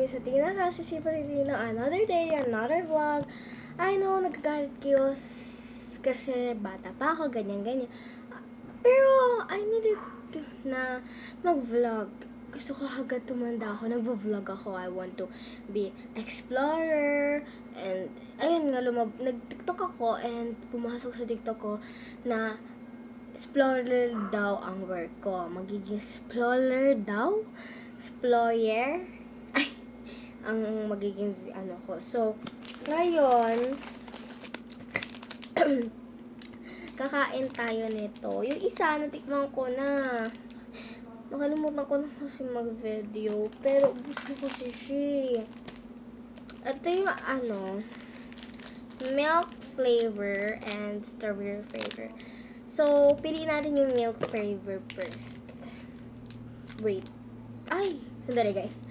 kami sa Tina kasi si Paritino. Another day, another vlog. I know, nagkagalit kayo kasi bata pa ako, ganyan-ganyan. Pero, I needed na mag-vlog. Gusto ko agad tumanda ako, nagvo-vlog ako. I want to be explorer. And, ayun nga, nag-tiktok ako and pumasok sa tiktok ko na explorer daw ang work ko. Magiging explorer daw? Explorer? Ay, ang magiging ano ko. So, ngayon, kakain tayo nito. Yung isa, natikman ko na. Nakalimutan ko na kasi mag-video. Pero, gusto ko kasi siya. Ito yung ano, milk flavor and strawberry flavor. So, piliin natin yung milk flavor first. Wait. Ay! Sandali guys.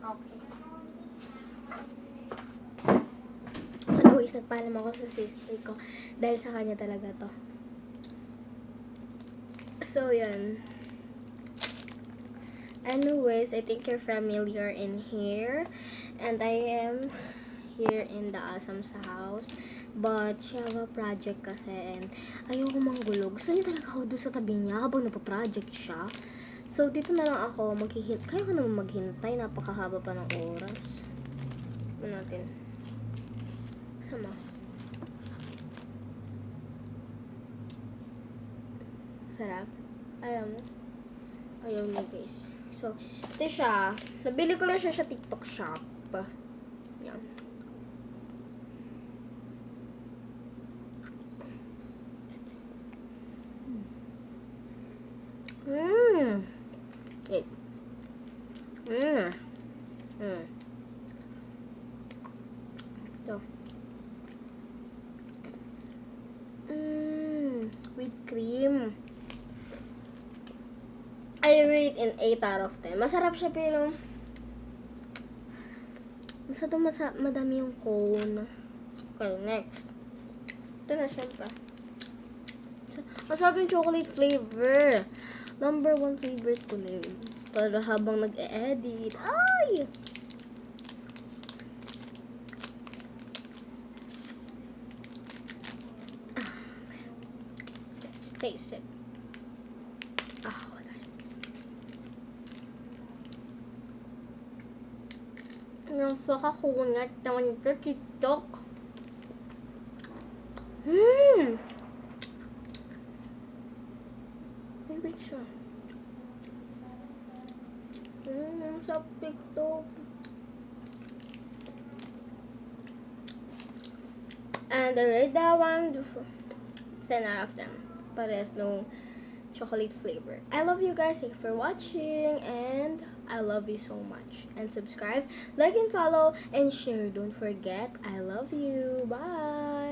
Okay. Anyways, nagpaalam ako sa sister ko dahil sa kanya talaga to. So, yun. Anyways, I think you're familiar in here. And I am here in the Asam's house. But, she have a project kasi and ayoko manggulo. Gusto niya talaga ako doon sa tabi niya habang nagpa-project siya. So, dito na lang ako maghihintay. Kaya ko naman maghintay. Napakahaba pa ng oras. Ano natin? Sama. Sarap. Ayaw mo? Ayaw niya, guys. So, ito siya. Nabili ko lang siya sa TikTok shop. Yan. Wait. Ito. With cream. I rate in 8 out of 10. Masarap siya pero madami yung cone. Okay, next. Ito na syempre. Masarap yung chocolate flavor. Number 1 favorite ko na yun. Para habang nag-e-edit. Ay! Let's taste it. Napakakunat naman ito, TikTok. May picture. Sa TikTok. And I rate that one 10 out of 10. Parehas no chocolate flavor. I love you guys. Thank you for watching. And I love you so much. And subscribe, like and follow, and share. Don't forget, I love you. Bye.